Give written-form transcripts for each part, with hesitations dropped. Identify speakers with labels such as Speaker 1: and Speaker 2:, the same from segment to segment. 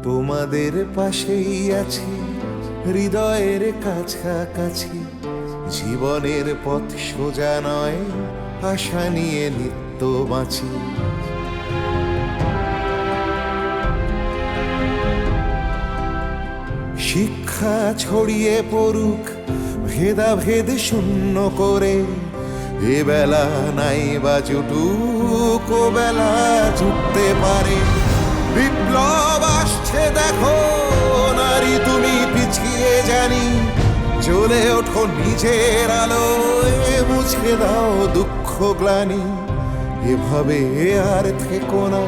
Speaker 1: তোমাদের পাশেই আছি, হৃদয়ের কাছাকাছি। জীবনের পথ সোজা নয়, আশা নিয়ে নিত্য বাঁচি। শিক্ষা ছড়িয়ে পড়ুক ভেদাভেদ শূন্য করে, এ বেলা নাই বা জুটুক, ও বেলা জুটতে পারে। বিপ্লব আসছে দেখো নারী, তুমি পিছিয়ে জানি। জ্বলে ওঠো নিজের আলোয়, মুছে দাও দুঃখ গ্লানি। এভাবে আর থেকো না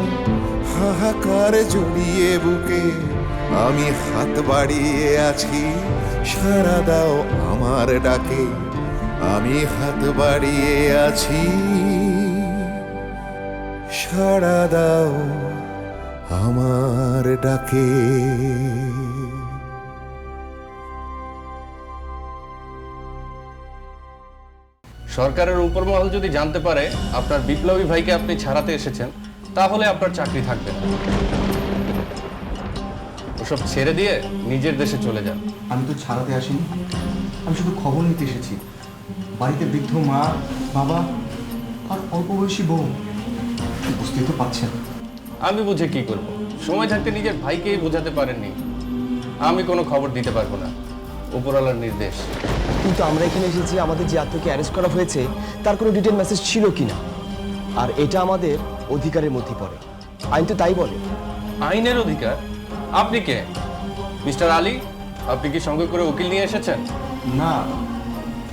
Speaker 1: হাহাকার জড়িয়ে বুকে। আমি হাত বাড়িয়ে আছি, সাড়া দাও আমার ডাকে। আমি হাত বাড়িয়ে আছি, সাড়া দাও আমার ডাকে।
Speaker 2: সরকারের উপর মহল যদি জানতে পারে আপনার বিপ্লবী ভাইকে আপনি ছাড়াতে এসেছেন, তাহলে আপনার চাকরি থাকবে না। ওসব ছেড়ে দিয়ে নিজের দেশে চলে যান।
Speaker 3: আমি তো ছাড়াতে আসিনি, আমি শুধু খবর নিতে এসেছি। বাড়িতে বৃদ্ধ মা, বাবা আর অল্প বয়সী বউ, বুঝতেই তো পারছেন।
Speaker 2: আমি বুঝে কি করব? সময় থাকতে নিজের ভাইকেই বোঝাতে পারেননি। আমি কোনো খবর দিতে পারবো না, উপরওয়ালার নির্দেশ।
Speaker 4: কিন্তু আমরা এখানে এসেছি আমাদের যে আত্মীয়কে অ্যারেস্ট করা হয়েছে তার কোনো ডিটেল মেসেজ ছিল কিনা, আর এটা আমাদের অধিকারের মধ্যে পড়ে। আইন তো তাই বলে।
Speaker 2: আইনের অধিকার? আপনি কে? মিস্টার আলী, আপনি কি সঙ্গে করে উকিল নিয়ে এসেছেন?
Speaker 3: না,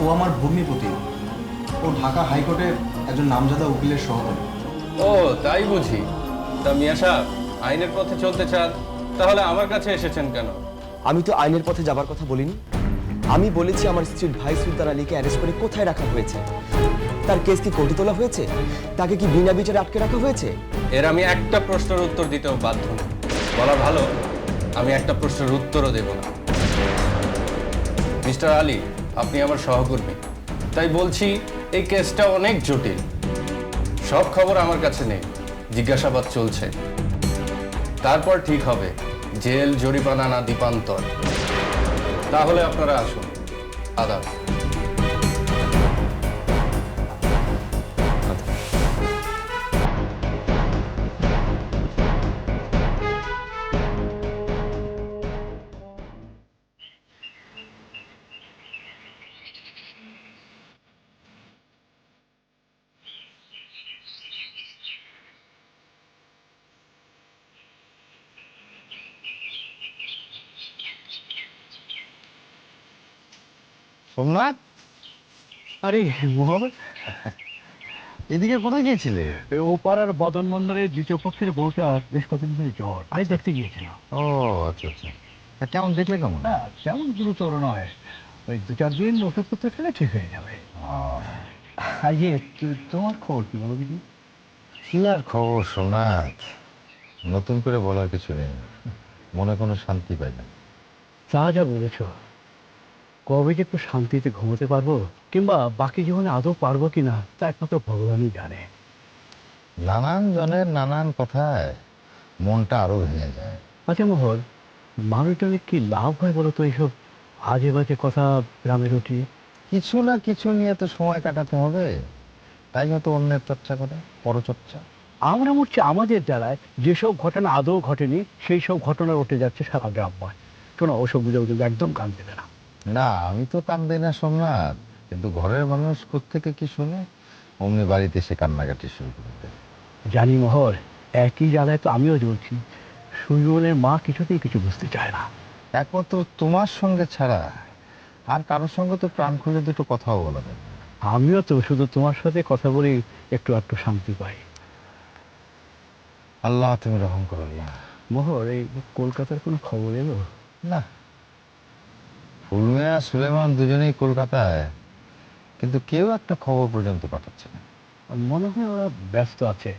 Speaker 3: ও আমার ভগ্নিপতি। ও ঢাকা হাইকোর্টের একজন নামজাদা উকিলের সহকারী।
Speaker 2: ও তাই বুঝি। তা মিয়া সাহেব, আইনের পথে চলতে চান, তাহলে আমার কাছে এসেছেন কেন?
Speaker 4: আমি তো আইনের পথে যাবার কথা বলিনি। আমি বলেছি আমার স্ত্রীর ভাই সুলতান আলীকে অ্যারেস্ট করে কোথায় রাখা হয়েছে। তার কেস কি কোর্টে তোলা হয়েছে? তাকে কি বিনা বিচারে আটকে রাখা হয়েছে?
Speaker 2: এর আমি একটা প্রশ্নের উত্তর দিতেও বাধ্য না। বলা ভালো, আমি একটা প্রশ্নের উত্তরও দেব না। মিস্টার আলী, আপনি আমার সহকর্মী, তাই বলছি এই কেসটা অনেক জটিল। সব খবর আমার কাছে নেই, জিজ্ঞাসাবাদ চলছে। তারপর ঠিক হবে জেল, জরিমানা না দ্বীপান্তর। তাহলে আপনারা আসুন। আদাব।
Speaker 5: সোমনাথ,
Speaker 6: আরে মোহাম্মদ,
Speaker 5: এদিকে কোথায় গিয়েছিলে?
Speaker 6: ও পাড়ার বদন বন্দরের দ্বিতীয় পক্ষের বউটা বেশ কদিন ধরে জ্বর, তাই দেখতে গিয়েছিলাম।
Speaker 5: ও আচ্ছা আচ্ছা, তা কেমন দেখলে কেমন?
Speaker 6: না, তেমন গুরুতর নয়, ওই 2-4 দিন ওষুধপত্র খেলে ঠিক হয়ে যাবে। আর ইয়ে, তোমার খবর কি বলো দিদি?
Speaker 5: কি আর খবর সোমনাথ, নতুন করে বলার কিছু নেই, মনে কোনো শান্তি পাই না।
Speaker 6: তা যা বলেছ, কবে যে একটু শান্তিতে ঘুমোতে পারবো, কিংবা বাকি জীবনে আদৌ পারবো কিনা তা একমাত্র ভগবানই জানে।
Speaker 5: নানান জনের নানান কথায় মনটা আরো ভেঙে যায়।
Speaker 6: আচ্ছা মোহর, মানুষজনের কি লাভ হয় বলো তো এইসব আজে বাজে কথা গ্রামে রটিয়ে?
Speaker 5: কিছু না কিছু নিয়ে তো সময় কাটাতে হবে, তাই হয়তো অন্যের চর্চা করে, পরচর্চা।
Speaker 6: আমরা মরছি আমাদের দ্বারায় যেসব ঘটনা আদৌ ঘটেনি সেই সব ঘটনা উঠে যাচ্ছে সারা গ্রামময়। শোনো, ওসব বুঝে কিন্তু একদম কান দেবে না।
Speaker 5: না, আমি তো কান দিই না সোমনাথ, কিন্তু ঘরের মানুষ কোত্থেকে কি শুনে অমনি বাড়িতে এসে কান্নাকাটি শুরু করে দেয়।
Speaker 6: জানি মোহর, একই জায়গায় তো আমিও জ্বলছি। সুজনের মা কিছুতেই কিছু বুঝতে চায় না।
Speaker 5: একমাত্র তোমার সঙ্গে ছাড়া আর কারোর সঙ্গে তো প্রাণ খুলে দুটো কথাও বলা যায় না।
Speaker 6: আমিও তো শুধু তোমার সাথে কথা বলে একটু একটু শান্তি পাই।
Speaker 5: আল্লাহ তুমি রহম করো আল্লাহ।
Speaker 6: মোহর, এই কলকাতার কোনো খবর এলো?
Speaker 5: না, ফুলমিয়া সুলেমান দুজনেই কলকাতায়, কিন্তু কেউ একটা খবর পর্যন্ত পাঠাচ্ছে না।
Speaker 6: মনে হয় ওরা ব্যস্ত আছে।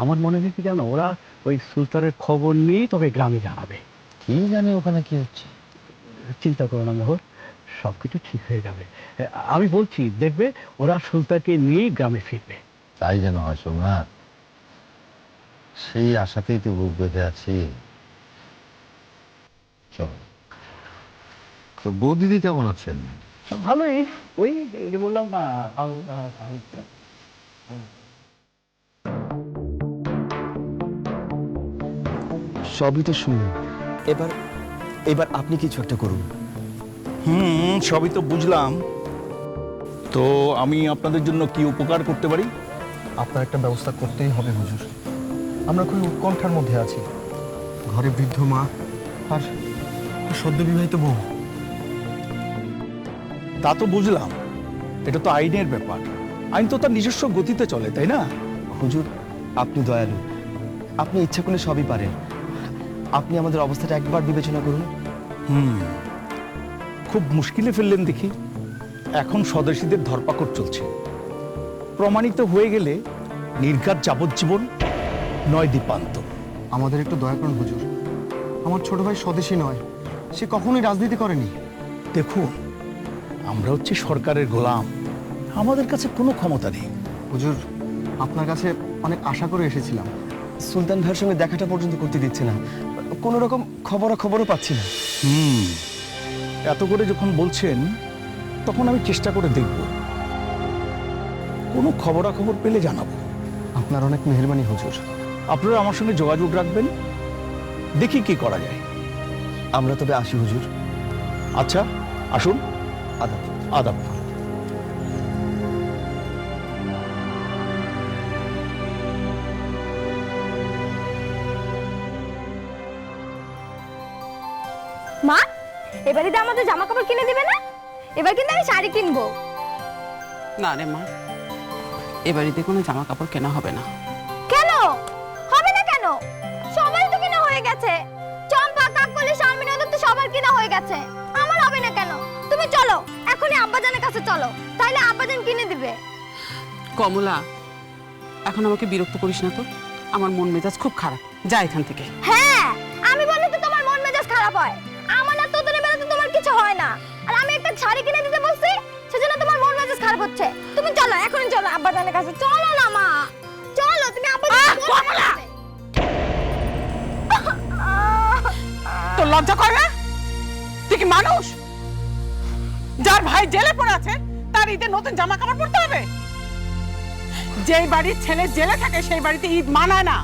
Speaker 6: আমার মনে হয় কি জানো, ওরা ওই সুলতানের খবর নিয়েই তবে গ্রামে জানাবে।
Speaker 5: কি জানি ওখানে কি হচ্ছে।
Speaker 6: চিন্তা করো না মোহর, সব কিছু ঠিক হয়ে যাবে। আমি বলছি, দেখবে ওরা সুলতানকে নিয়েই গ্রামে ফিরবে।
Speaker 5: তাই যেন হয় সোমনাথ, সেই আশাতেই তো বুক বেঁধে আছি। চলো। তো বৌদিদি কেমন আছেন?
Speaker 6: ভালোই, ওই এই যে বললাম না,
Speaker 4: সবই তো শুনুন, এবার এবার আপনি কিছু একটা করুন।
Speaker 7: সবই তো বুঝলাম। তো আমি আপনাদের জন্য কি উপকার করতে পারি?
Speaker 3: আপনার একটা ব্যবস্থা করতেই হবে হুজুর। আমরা খুবই উৎকণ্ঠার মধ্যে আছি। ঘরে বৃদ্ধ মা আর সদ্য বিবাহিত বউ।
Speaker 7: তা তো বুঝলাম, এটা তো আইনের ব্যাপার। আইন তো তার নিজস্ব গতিতে চলে, তাই না?
Speaker 4: হুজুর, আপনি দয়ালু, আপনি ইচ্ছা করলে সবই পারেন। আপনি আমাদের অবস্থাটা একবার বিবেচনা করুন।
Speaker 7: খুব মুশকিলে ফেললেন দেখি। এখন স্বদেশীদের ধরপাকড় চলছে। প্রমাণিত হয়ে গেলে নির্ঘাত যাবজ্জীবন, নয় দীপান্ত।
Speaker 3: আমাদের একটু দয়া করুন হুজুর। আমার ছোট ভাই স্বদেশী নয়, সে কখনোই রাজনীতি করেনি।
Speaker 7: দেখুন, আমরা হচ্ছে সরকারের গোলাম, আমাদের কাছে কোনো ক্ষমতা নেই।
Speaker 3: হুজুর, আপনার কাছে অনেক আশা করে এসেছিলাম।
Speaker 4: সুলতান ভাইয়ের সঙ্গে দেখাটা পর্যন্ত করতে দিচ্ছে না, কোনো রকম খবরও পাচ্ছি না।
Speaker 7: এত করে যখন বলছেন, তখন আমি চেষ্টা করে দেখব, কোনো খবরাখবর পেলে জানাবো।
Speaker 3: আপনার অনেক মেহেরবানি হুজুর।
Speaker 7: আপনারা আমার সঙ্গে যোগাযোগ রাখবেন, দেখি কি করা যায়।
Speaker 4: আমরা তবে আসি হুজুর।
Speaker 7: আচ্ছা, আসুন।
Speaker 4: আদাব।
Speaker 7: আদাব।
Speaker 8: মা, এবারে তো আমাদের জামা কাপড় কিনে দিবে না? এবার কিন্তু আমি শাড়ি কিনবো।
Speaker 9: না রে মা, এ বাড়িতে কোনো জামা কাপড় কেনা হবে না।
Speaker 8: কেন হবে না? কেন? সবার তো কিনা হয়ে গেছে। চম্পা, কাকলি, শারমিন, ওদের তো সবার কিনা হয়ে গেছে। আমার হবে না কেন? তুমি চলো, এখনই আব্বাজানের কাছে চলো, তাইলে আব্বাজান কিনে দিবে।
Speaker 9: কমলা, এখন আমাকে বিরক্ত করিস না তো। আমার মন মেজাজ খুব খারাপ, যা এখান থেকে।
Speaker 8: হ্যাঁ, আমি বললে তো তোমার মন মেজাজ খারাপ হয়। আমার আর তোদের বেলাতে তোমার কিছু হয় না। আর আমি একটা শাড়ি কিনে দিতে বলছি, সেজন্য তোমার মন মেজাজ খারাপ হচ্ছে। তুমি চলো, এখনই চলো আব্বাজানের কাছে। চলো না মা, চলো তুমি আব্বাজানের
Speaker 9: কমলা! তোর লজ্জা করে না? তুই কি মানুষ? যার ভাই জেলে পড়ে আছে, তার ঈদে নতুন জামা কাপড় পরতে হবে? যেই বাড়ির ছেলে জেলে থাকে, সেই বাড়িতে ঈদ মানায় না।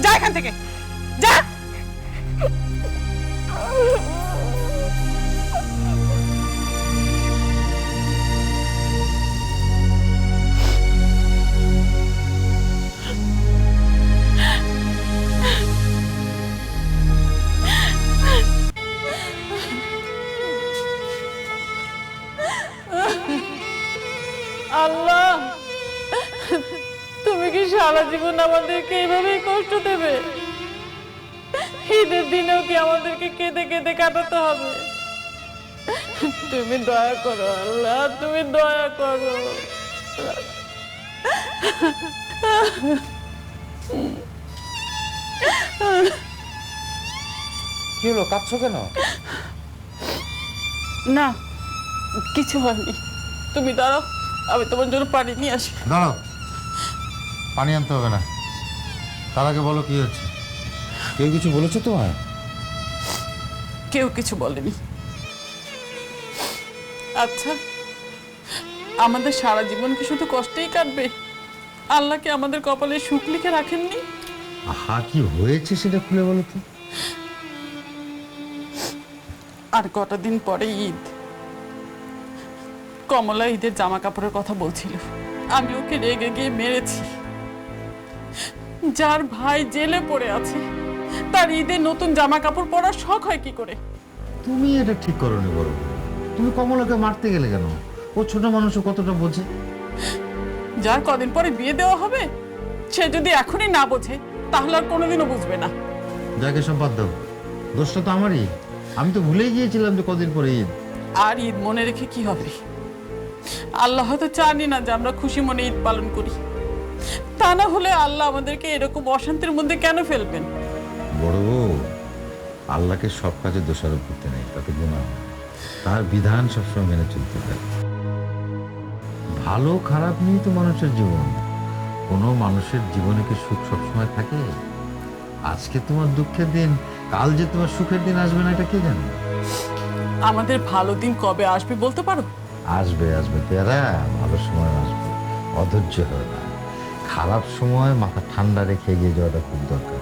Speaker 9: যা এখান থেকে, যা।
Speaker 10: আল্লাহ, তুমি কি সারা জীবন আমাদেরকে এইভাবেই কষ্ট দেবে? ঈদের দিনেও কি আমাদেরকে কেঁদে কেঁদে কাটাতে হবে? তুমি দয়া করো আল্লাহ, তুমি দয়া করো।
Speaker 5: কি হলো, কাঁদছো কেন?
Speaker 9: না, কিছু হয়নি। তুমি দাঁড়াও, আমি তোমার জন্য পানি নিয়ে আসি।
Speaker 5: দাঁড়াও, পানি আনতে হবে না, তার আগে বলো কি হচ্ছে। কেউ কিছু বলেছে তোমায়?
Speaker 9: কেউ কিছু বলেনি। আচ্ছা, আমাদের সারা জীবন কি শুধু কষ্টেই কাটবে? আল্লাহ কি আমাদের কপালে সুখ লিখে রাখেননি?
Speaker 5: আহা, কি হয়েছে সেটা খুলে বলো তো।
Speaker 9: আর কটা দিন পরে ঈদ। কমলা ঈদের জামা কাপড়ের কথা বলছিল, আমি ওকে রেগে গিয়ে মেরেছি। যার ভাই জেলে পড়ে আছে, তার ঈদে নতুন জামা কাপড় পরার শখ হয় কি করে?
Speaker 5: তুমি এটা ঠিক করোনি বড়। তুমি কমলাকে মারতে গেলে কেন? ও ছোট মানুষ, ও কতটা বোঝে।
Speaker 9: যার কদিন পরে বিয়ে দেওয়া হবে, সে যদি এখনই না বোঝে, তাহলে আর কোনোদিনও বুঝবে না।
Speaker 5: যাকে সব বাদ দাও, দোষটা তো আমারই। আমি তো ভুলেই গিয়েছিলাম যে কদিন পরে ঈদ।
Speaker 9: আর ঈদ মনে রেখে কি হবে? আল্লাহ হয়তো চানই না যে আমরা খুশি মনে ঈদ পালন করি। তা না হলে আল্লাহ আমাদেরকে এরকম অশান্তির মধ্যে কেন ফেলবেন?
Speaker 5: বড় বউ, আল্লাহকে সব কাজে দোষারোপ করতে নেই, তাতে গুনাহ। তার বিধান সবসময় মেনে চলতে হয়। ভালো খারাপ নিয়ে তো মানুষের জীবন। কোনো মানুষের জীবনে কি সুখ সবসময় থাকে? আজকে তোমার দুঃখের দিন, কাল যে তোমার সুখের দিন আসবে না এটা কে জানে?
Speaker 9: আমাদের ভালো দিন কবে আসবে বলতে পারো?
Speaker 5: আসবে আসবে পেয়ারা, ভালো সময় আসবে, অধৈর্য হয় না। খারাপ সময় মাথা ঠান্ডা রেখে এগিয়ে যাওয়াটা খুব দরকার।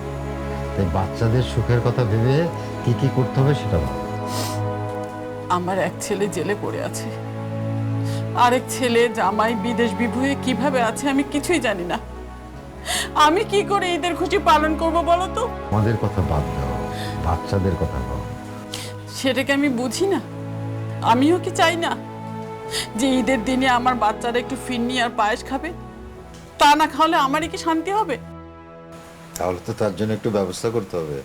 Speaker 5: তাই বাচ্চাদের সুখের কথা ভেবে কি কি করতে হবে সেটা ভালো।
Speaker 9: আমার এক ছেলে জেলে পড়ে আছে, আরেক ছেলে জামাই বিদেশ বিভুঁয়ে কিভাবে আছে আমি কিছুই জানি না। আমি কি করে ঈদের খুশি পালন করব বলো তো?
Speaker 5: আমাদের কথা বাদ দাও, বাচ্চাদের কথা বলো।
Speaker 9: সেটাকে আমি বুঝি না? আমিও কি চাই না যে ঈদের দিনে আমার বাচ্চারা একটু ফিরনি আর পায়েস খাবে? তা না খাওয়ালে আমারই কি শান্তি হবে?
Speaker 5: তাহলে তো তার জন্য একটু ব্যবস্থা করতে হবে।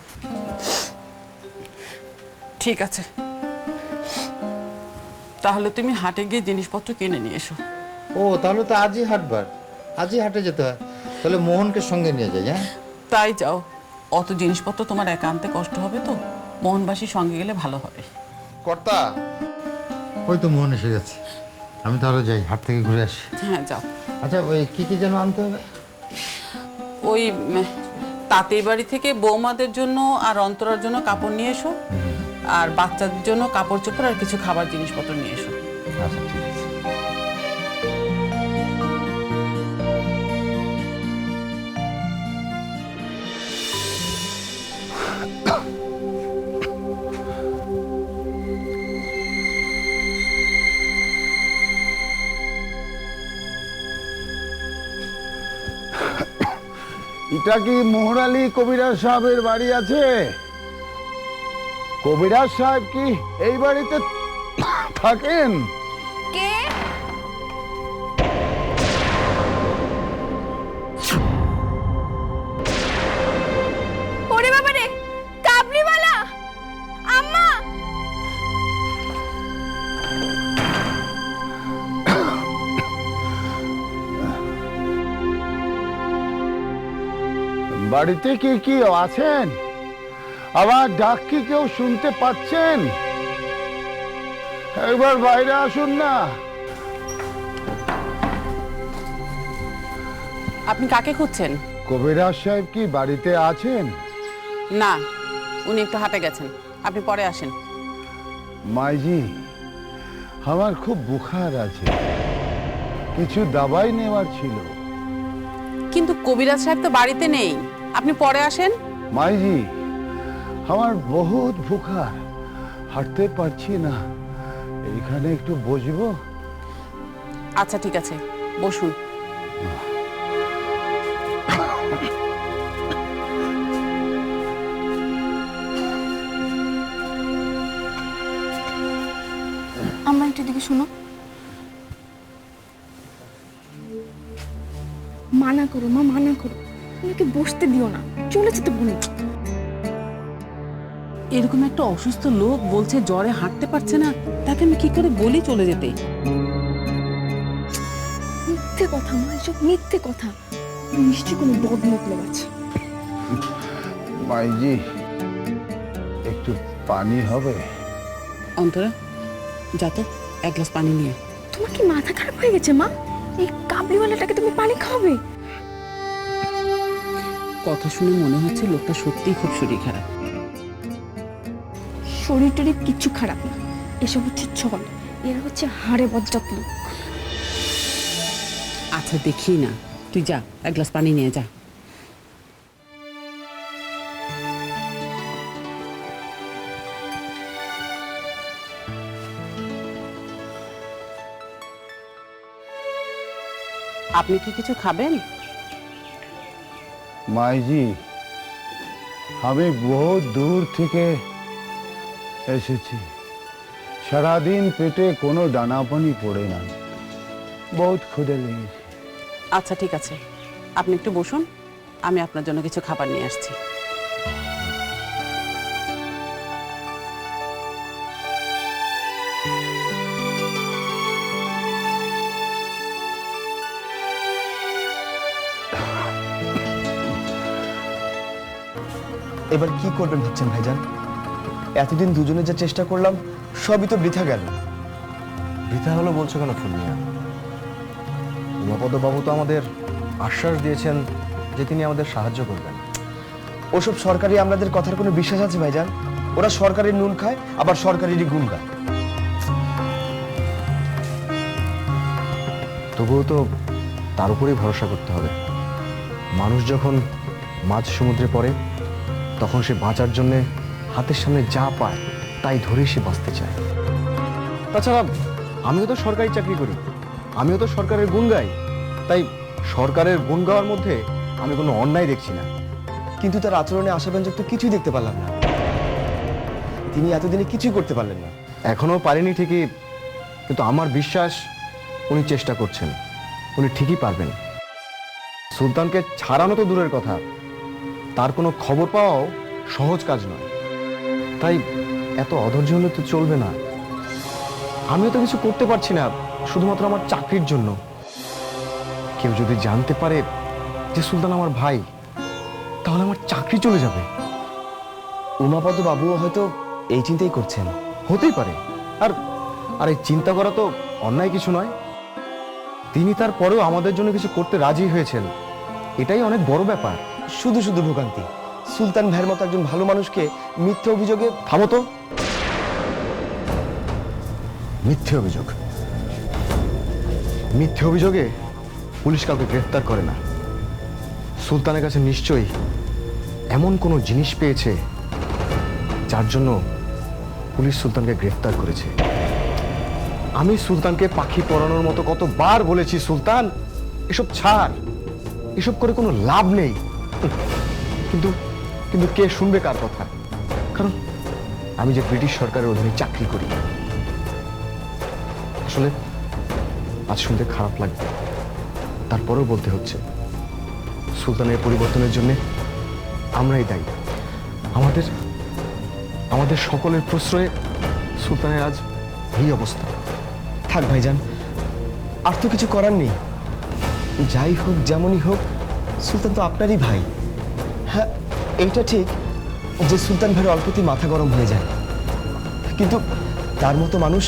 Speaker 9: ঠিক আছে, তাহলে তুমি হাটে গিয়ে জিনিসপত্র কিনে নিয়ে এসো।
Speaker 5: ও তাহলে তো আজই হাটবার, আজই হাটে যেতে হয়। তাহলে মোহনকে সঙ্গে নিয়ে যাই। হ্যাঁ
Speaker 9: তাই যাও, অত জিনিসপত্র তোমার একা আনতে কষ্ট হবে তো, মোহনবাসীর সঙ্গে গেলে ভালো হবে।
Speaker 5: কর্তা, ওই তো মোহন এসে গেছে। আমি তাহলে যাই, হাট থেকে ঘুরে আসি।
Speaker 9: হ্যাঁ যাও।
Speaker 5: আচ্ছা ওই কি কি যেন আনতে হবে?
Speaker 9: ওই তাঁতের বাড়ি থেকে বৌমাদের জন্য আর অন্তরার জন্য কাপড় নিয়ে এসো, আর বাচ্চাদের জন্য কাপড় চোপড় আর কিছু খাবার জিনিসপত্র নিয়ে এসো।
Speaker 5: আচ্ছা ঠিক আছে।
Speaker 6: এটা কি মোহর আলী কবিরাজ সাহেবের বাড়ি আছে? কবিরাজ সাহেব কি এই বাড়িতে থাকেন?
Speaker 8: কে? ওরে বাবা রে, কাবলিওয়ালা আম্মা!
Speaker 6: বাড়িতে কি কি আছেন? আবার ডাক কি কেউ শুনতে পাচ্ছেন? একবার বাইরে আসুন না।
Speaker 9: আপনি কাকে খুঁজছেন?
Speaker 6: কবিরাজ সাহেব কি বাড়িতে আছেন?
Speaker 9: না, উনি একটু হাটে গেছেন, আপনি পরে আসেন।
Speaker 6: মাইজি, আমার খুব বুখার আছে, কিছু দাবাই নেওয়ার ছিল।
Speaker 9: কিন্তু কবিরাজ সাহেব তো বাড়িতে নেই, আপনি পরে আসেন।
Speaker 6: মাইজি, আমার বহুত বুখার, হাঁটতে পারছি না, এইখানে একটু বসবো?
Speaker 9: আচ্ছা ঠিক আছে, বসুন।
Speaker 8: আম্মা একটু দিকে শোনো। মানা করো মা, মানা করো, ওনাকে বসতে দিও না, চলে যেতে বলো।
Speaker 9: এরকম একটা অসুস্থ লোক বলছে জ্বরে হাঁটতে পারছে না, তাকে আমি কি করে বলি চলে যেতে?
Speaker 8: মিথ্যে কথা মা, এসব মিথ্যে কথা। নিশ্চয়ই কোনো বদমতলব আছে।
Speaker 6: মাইজি, একটু পানি হবে?
Speaker 9: অন্তরা, যা তো এক গ্লাস পানি নিয়ে।
Speaker 8: তোমার কি মাথা খারাপ হয়ে গেছে মা? এই কাবলিওয়ালাটাকে তুমি পানি খাওয়াবে?
Speaker 9: কথা শুনে মনে হচ্ছে লোকটা সত্যিই খুব শরীর খারাপ।
Speaker 8: শরীর টরীর কিচ্ছু খারাপ না, এসব হচ্ছে ছল, এরা হচ্ছে হাড়ে বজ্জাত লোক।
Speaker 9: আচ্ছা দেখি না, তুই যা এক গ্লাস পানি নিয়ে যা। আপনি কি কিছু খাবেন?
Speaker 6: মাইজি, আমি বহুত দূর থেকে এসেছি, সারাদিন পেটে কোনো দানা পানি পড়ে না, বহুত ক্ষুধা লেগেছে।
Speaker 9: আচ্ছা ঠিক আছে, আপনি একটু বসুন, আমি আপনার জন্য কিছু খাবার নিয়ে আসছি।
Speaker 4: এবার কি করবেন ভাবছেন ভাইজান? এতদিন দুজনে যা চেষ্টা করলাম সবই তো বৃথা গেল।
Speaker 3: বৃথা হলো বলছো কেন ফুলমিয়া? উমাপদ বাবু তো আমাদের আশ্বাস দিয়েছেন যে তিনি আমাদের সাহায্য করবেন।
Speaker 4: ওসব সরকারি আমলাদের কথার কোনো বিশ্বাস আছে ভাইজান? ওরা সরকারের নুন খায়, আবার সরকারেরই গুণ গায়।
Speaker 3: তবুও তো তার উপরেই ভরসা করতে হবে। মানুষ যখন মাঝ সমুদ্রে পড়ে, তখন সে বাঁচার জন্যে হাতের সামনে যা পায় তাই ধরেই সে বাঁচতে চায়। তাছাড়া আমিও তো সরকারি চাকরি করি, আমিও তো সরকারের গুণ গাই, তাই সরকারের গুণ গাওয়ার মধ্যে আমি কোনো অন্যায় দেখছি না।
Speaker 4: কিন্তু তার আচরণে আশাব্যঞ্জক তো কিছুই দেখতে পারলাম না। তিনি এতদিনে কিছুই করতে পারলেন না।
Speaker 3: এখনো পারেনি ঠিকই, কিন্তু আমার বিশ্বাস উনি চেষ্টা করছেন, উনি ঠিকই পারবেন। সুলতানকে ছাড়ানো তো দূরের কথা, তার কোনো খবর পাওয়াও সহজ কাজ নয়। তাই এত অধৈর্য হলে তো চলবে না। আমিও তো কিছু করতে পারছি না, শুধুমাত্র আমার চাকরির জন্য। কেউ যদি জানতে পারে যে সুলতান আমার ভাই, তাহলে আমার চাকরি চলে যাবে।
Speaker 4: উমাপদ বাবুও হয়তো এই চিন্তাই করছেন।
Speaker 3: হতেই পারে। আর আর এই চিন্তা করা তো অন্যায় কিছু নয়। তিনি তারপরেও আমাদের জন্য কিছু করতে রাজি হয়েছেন, এটাই অনেক বড় ব্যাপার।
Speaker 4: শুধু শুধু ভোগান্তি। সুলতান ভাইয়ের মতো একজন ভালো মানুষকে মিথ্যে অভিযোগে।
Speaker 3: থামো তো। মিথ্যে অভিযোগ, মিথ্যে অভিযোগে পুলিশ কাউকে গ্রেফতার করে না। সুলতানের কাছে নিশ্চয়ই এমন কোনো জিনিস পেয়েছে যার জন্য পুলিশ সুলতানকে গ্রেফতার করেছে। আমি সুলতানকে পাখি পড়ানোর মতো কতবার বলেছি, সুলতান এসব ছাড়, এসব করে কোনো লাভ নেই। কিন্তু কিন্তু কে শুনবে কার কথা? কারণ আমি যে ব্রিটিশ সরকারের অধীনে চাকরি করি। আসলে আজ শুনতে খারাপ লাগবে, তারপরেও বলতে হচ্ছে, সুলতানের পরিবর্তনের জন্য আমরাই দায়ী। আমাদের আমাদের সকলের প্রশ্রয়ে সুলতানের আজ এই অবস্থা।
Speaker 4: থাক ভাইজান, আর তো কিছু করার নেই। যাই হোক, যেমনই হোক, সুলতান তো আপনারই ভাই। হ্যাঁ, এইটা ঠিক যে সুলতান ভাইয়ের অল্পতেই মাথা গরম হয়ে যায়, কিন্তু তার মতো মানুষ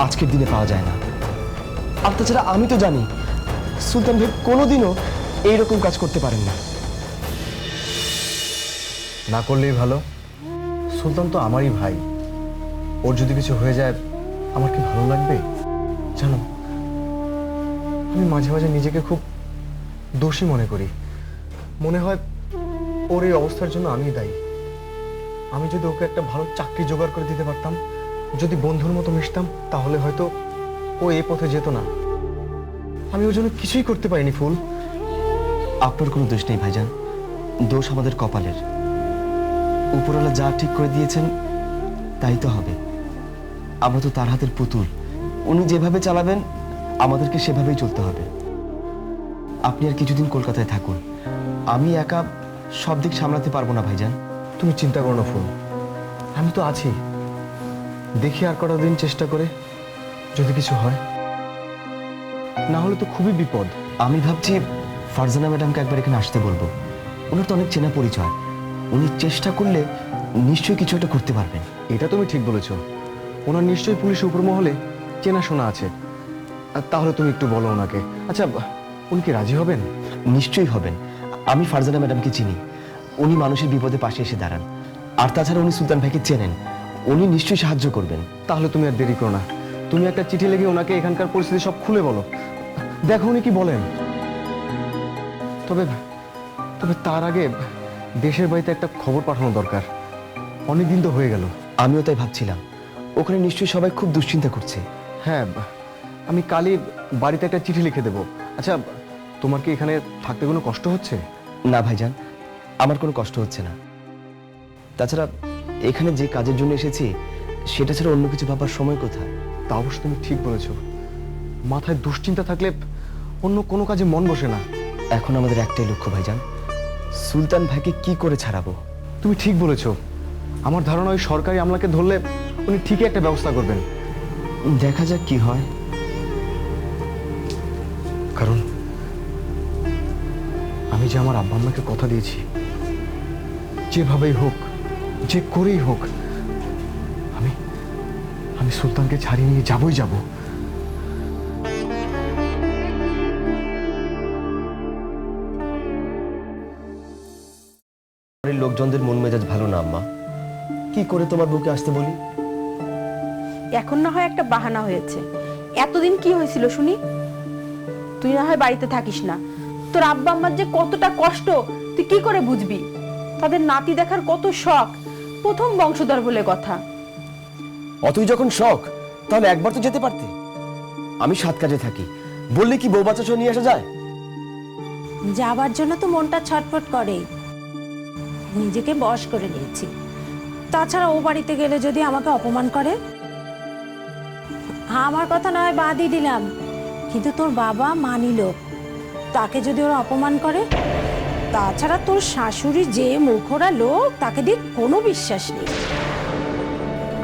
Speaker 4: আজকের দিনে পাওয়া যায় না। আর তাছাড়া আমি তো জানি সুলতান ভাই কোনোদিনও এইরকম কাজ করতে পারেন না।
Speaker 3: না করলেই ভালো। সুলতান তো আমারই ভাই, ওর যদি কিছু হয়ে যায় আমার কি ভালো লাগবে? জানো, আমি মাঝে মাঝে নিজেকে খুব দোষী মনে করি। মনে হয় ওর এই অবস্থার জন্য আমি দায়ী। আমি যদি ওকে একটা ভালো চাকরি জোগাড় করে দিতে পারতাম, যদি বন্ধুর মতো মিশতাম, তাহলে হয়তো ও এই পথে যেত না। আমি ওর জন্য কিছুই করতে পারিনি। ফুল,
Speaker 4: আপনার কোনো দোষ নেই ভাইজান, দোষ আমাদের কপালের। উপরওয়ালা যা ঠিক করে দিয়েছেন তাই তো হবে। আমরা তো তার হাতের পুতুল, উনি যেভাবে চালাবেন আমাদেরকে সেভাবেই চলতে হবে। আপনি আর কিছুদিন কলকাতায় থাকুন, আমি একা সব দিক সামলাতে পারবো না ভাইজান।
Speaker 3: তুমি চিন্তা করো না ফুল, আমি তো আছি। দেখি আর কটা দিন চেষ্টা করে, যদি কিছু হয়। না হলে তো খুবই বিপদ।
Speaker 4: আমি ভাবছি ফারজানা ম্যাডামকে একবার এখানে আসতে বলবো। ওনার তো অনেক চেনা পরিচয়, উনি চেষ্টা করলে নিশ্চয়ই কিছু একটা করতে পারবেন।
Speaker 3: এটা তুমি ঠিক বলেছো, ওনার নিশ্চয়ই পুলিশ উপরমহলে চেনাশোনা আছে। আর তাহলে তুমি একটু বলো ওনাকে। আচ্ছা, উনি কি রাজি হবেন?
Speaker 4: নিশ্চয়ই হবেন। আমি ফারজানা ম্যাডামকে চিনি, উনি মানুষের বিপদে পাশে এসে দাঁড়ান। আর তাছাড়া উনি সুলতান ভাইকে চেনেন, উনি নিশ্চয়ই সাহায্য করবেন।
Speaker 3: তাহলে তুমি আর দেরি করো না, তুমি একটা চিঠি লিখে ওনাকে এখানকার পরিস্থিতি সব খুলে বলো, দেখো উনি কি বলেন। তবে তবে তার আগে দেশের বাড়িতে একটা খবর পাঠানো দরকার। অনেকদিন তো হয়ে গেল।
Speaker 4: আমিও তাই ভাবছিলাম, ওখানে নিশ্চয়ই সবাই খুব দুশ্চিন্তা করছে।
Speaker 3: হ্যাঁ, আমি কালই বাড়িতে একটা চিঠি লিখে দেবো। আচ্ছা, তোমার কি এখানে থাকতে কোনো কষ্ট হচ্ছে?
Speaker 4: না ভাইজান, আমার কোনো কষ্ট হচ্ছে না। তাছাড়া এখানে যে কাজের জন্য এসেছি সেটা ছাড়া অন্য কিছু ভাবার সময় কোথায়?
Speaker 3: তা অবশ্য তুমি ঠিক বলেছো, মাথায় দুশ্চিন্তা থাকলে অন্য কোনো কাজে মন বসে না।
Speaker 4: এখন আমাদের একটাই লক্ষ্য ভাইজান, সুলতান ভাইকে কি করে ছাড়াবো।
Speaker 3: তুমি ঠিক বলেছো, আমার ধারণা ওই সরকারি আমলাকে ধরলে উনি ঠিকই একটা ব্যবস্থা করবেন।
Speaker 4: দেখা যাক কি হয়।
Speaker 3: কারণ আমি যে আমার আব্বা আম্মাকে কথা দিয়েছি, যেভাবেই হোক, যে করেই হোক, আমি সুলতানকে ছাড়িয়ে নিয়ে যাবই যাব।
Speaker 4: বাড়ির লোকজনদের মন মেজাজ ভালো না আম্মা। কি করে তোমার বুকে আসতে বলি?
Speaker 11: এখন না হয় একটা বাহানা হয়েছে, এতদিন কি হয়েছিল শুনি? তুই না হয় বাড়িতে থাকিস না, তোর আব্বা আম্মার যে কতটা কষ্ট তুই কি করে বুঝবি? তাদের নাতি দেখার কত শখ, প্রথম বংশধর বলে কথা।
Speaker 4: অতই যখন শখ, তাহলে একবার তো যেতে পারতে। আমি 7 কাজে থাকি, বললে কি বউ বাচ্চা নিয়ে আসা যায়?
Speaker 11: যাবার জন্য তো মনটা ছটফট করে, নিজেকে বশ করে নিয়েছি। তাছাড়া ও বাড়িতে গেলে যদি আমাকে অপমান করে, আমার কথা নয় বাদই দিলাম, কিন্তু তোর বাবা মানিল, তাকে যদি ওরা অপমান করে, তাছাড়া তোর শাশুড়ি যে মুখরা লোক, তাকে দিয়ে কোনো বিশ্বাস নেই।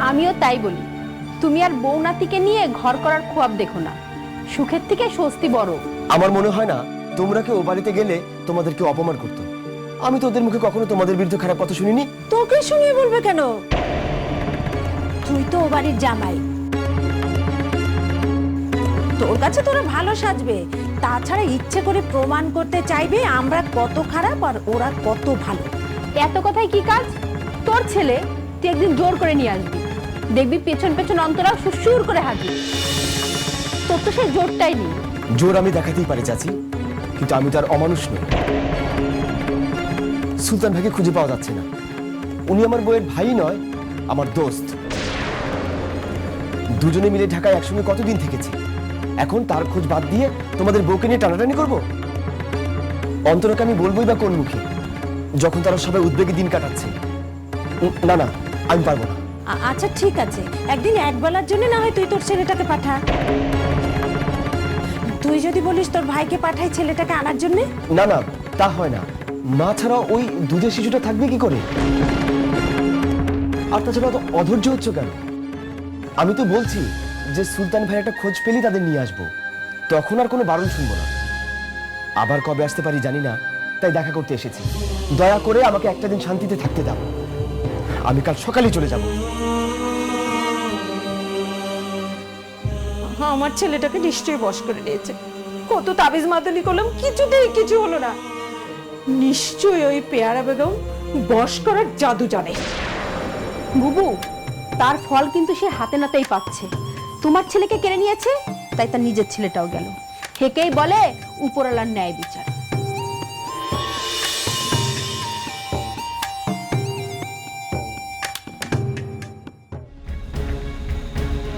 Speaker 11: আমিও তাই বলি, তুমি আর বউ নাতিকে নিয়ে ঘর করার খোয়াব দেখো না, সুখের থেকে স্বস্তি বড়।
Speaker 4: আমার মনে হয় না তোমরা কি ও বাড়িতে গেলে তোমাদেরকে অপমান করতো। আমি তো ওদের মুখে কখনো তোমাদের বিরুদ্ধে খারাপ কথা শুনিনি।
Speaker 11: তোকে শুনিয়ে বলবে কেন? তুই তো ও বাড়ির জামাই, তোর কাছে তোরা ভালো সাজবে, তাছাড়া ইচ্ছে করে প্রমাণ করতে চাইবে আমরা কত খারাপ আর ওরা কত ভালো। এত কথায় কি কাজ? তোর ছেলে তুই একদিন জোর করে নিয়ে আসবি, দেখবি পেছন পেছন অন্তরা সুসুর করে হাঁটবি। তোর তো সেই জোরটাই নেই।
Speaker 4: জোর আমি দেখাতেই পারি চাচি, কিন্তু আমি তো আর অমানুষ নই। সুলতান ভাইকে খুঁজে পাওয়া যাচ্ছে না। উনি আমার বউয়ের ভাই নয়, আমার দোস্ত। দুজনে মিলে ঢাকায় একসঙ্গে কতদিন থেকেছি। এখন তার খোঁজ বাদ দিয়ে তোমাদের বউকে নিয়ে টানাটানি করবো? অন্তরকে আমি বলবোই বা কোন মুখে, যখন তারা সবাই উদ্বেগে দিন কাটাচ্ছে? না না, আমি পারবো না।
Speaker 11: আচ্ছা ঠিক আছে, একদিন একবেলার জন্য না হয় তুই তোর ছেলেটাকে পাঠা। তুই যদি বলিস তোর ভাইকে পাঠাই ছেলেটাকে আনার জন্য।
Speaker 4: না না, তা হয় না। মা ছাড়া ওই দুধের শিশুটা থাকবে কি করে? আর তাছাড়া তো অধৈর্য হচ্ছে কেন? আমি তো বলছি যে সুলতান ভাই একটা খোঁজ পেলেই তাদের নিয়ে আসবো, তখন আর কোনো বারণ শুনবো না। আবার কবে আসতে পারি জানি না, তাই দেখা করতে এসেছি। দয়া করে আমাকে একটা দিন শান্তিতে থাকতে দাও, আমি কাল সকালেই চলে যাব।
Speaker 11: আমার ছেলেটাকে নিশ্চয়ই বশ করে নিয়েছে। কত তাবিজ মাদুলি করলাম, কিছুতেই কিছু হলো না। নিশ্চয়ই ওই পেয়ারা বেগম বশ করার জাদু জানে। বুবু, তার ফল কিন্তু সে হাতে নাতেই পাচ্ছে। তোমার ছেলেকে কেড়ে নিয়েছে, তাই তার নিজের ছেলেটাও গেল। হেকেই বলে উপরওয়ালার ন্যায় বিচার।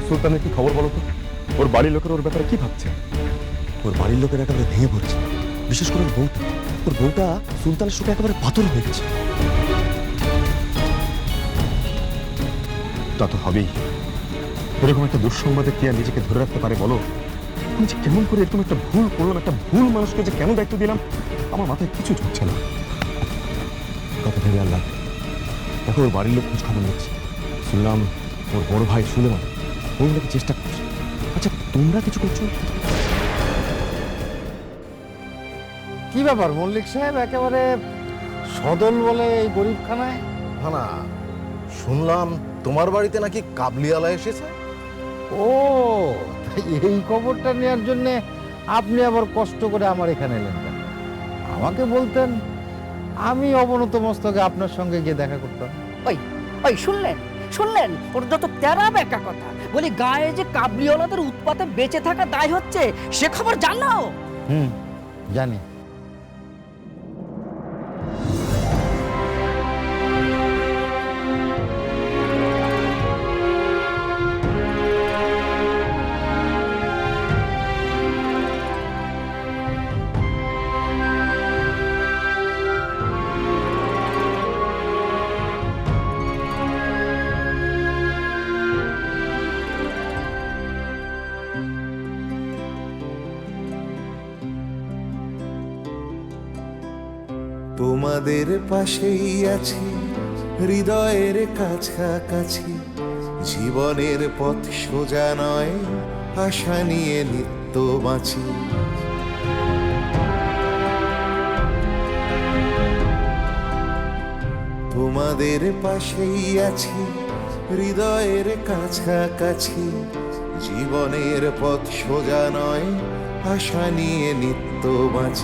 Speaker 3: সুলতানের কি খবর বলো তো? ওর বাড়ির লোকের ওর ব্যাপারে কি ভাবছে?
Speaker 12: ওর বাড়ির লোকের একেবারে ভেঙে পড়ছে, বিশেষ করে ওর বউটা সুলতানের সুখে একেবারে পাথর হয়ে গেছে।
Speaker 3: তা তো হবেই। এরকম একটা দুঃসংবাদে কে আর নিজেকে ধরে রাখতে পারে বলো? আমি যে কেমন করে এরকম একটা ভুল করলাম, একটা ভুল মানুষকে যে কেন দায়িত্ব দিলাম, আমার মাথায় কিছু ঢুকছে না।
Speaker 12: কথা ভেবে আর লাগবে। দেখো ওর বাড়ির লোক খোঁজ খবর নিচ্ছে, শুনলাম ওর বড় ভাই সুলেমান ওর নাকি চেষ্টা করছে। আচ্ছা তোমরা কিছু করছো?
Speaker 5: কি ব্যাপার মল্লিক সাহেব, একেবারে সদল বলে এই গরিবখানায়?
Speaker 1: না না, শুনলাম তোমার বাড়িতে নাকি কাবলিওয়ালা এসেছে।
Speaker 5: ও তাই এই খবরটা নেওয়ার জন্য আপনি আবার কষ্ট করে আমার এখানে এলেন কেন? আমাকে বলতেন, আমি অবনত মস্তকে আপনার সঙ্গে গিয়ে দেখা করতাম।
Speaker 6: ওই শুনলেন শুনলেন, ওর যত তেরা বেকা কথা। বলি গায়ে যে কাবলিওয়ালাদের উৎপাতে বেঁচে থাকা দায় হচ্ছে, সে খবর জানো?
Speaker 5: জানি।
Speaker 1: তোমাদের পাশেই আছি, হৃদয়ের কাছাকাছি। জীবনের পথ সোজা নয়, আশা নিয়ে নিত্য বাঁচি। তোমাদের পাশেই আছি, হৃদয়ের কাছাকাছি। জীবনের পথ সোজা নয়, আশা নিয়ে নিত্য বাঁচি।